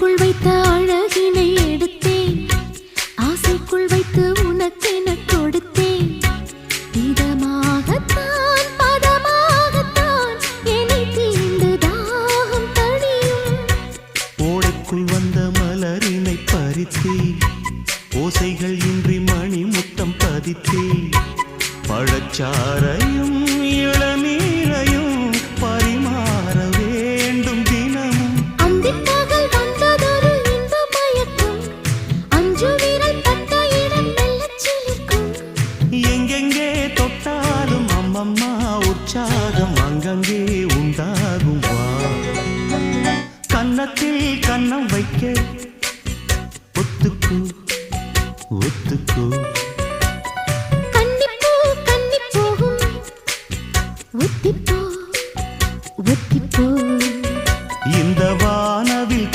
ஆசைக்குள் வைத்த அழகினை எடுத்தேன், ஆசைக்குள் வைத்து உனக்கென கொடுத்தேன். இதமாகத்தான் பதமாகத்தான் என்னை தீண்டு தாகம் தணியும். ஓடைக்குள் வந்த மலரினை பறித்தே, ஓசைகள் இன்றி மணி முத்தம் பதித்தே, பழச்சாரையும் இளநீரையும் பரிமாற வேண்டும் தினமும். அந்திப்பகல் வந்ததொரு இன்ப மயக்கம், அஞ்சு விரல் பட்ட இடம் மெல்லச் சிலிர்க்கும். எங்கெங்கே தொட்டாலும் அம்மம்மா உற்சாகம் அங்கங்கே உண்டாகும். வா கன்னத்தில் கன்னம் வைக்க ஒத்துக்கு ஒத்துக்கு. கன்னிப்பூ கன்னி போகும், ஒத்திப்போ ஒத்திப்போ.